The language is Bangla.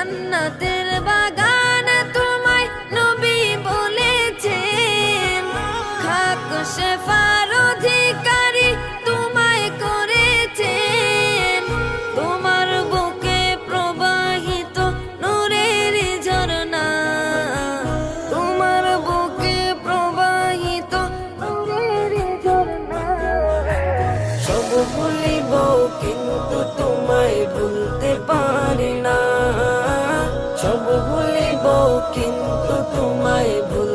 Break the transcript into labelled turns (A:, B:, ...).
A: জান্নাতের বাগান তোমায় নবী বলেছেন, খাক শেফার অধিকারী তোমায় করেছেন। তোমার বুকে প্রবাহিত নূরের ঝরনা, তোমার বুকে প্রবাহিত নূরের ঝরনা। সব ভুলিব কিন্তু তোমায় ভুলতে পারি না, সব ভুলিব কিন্তু তোমায় ভুল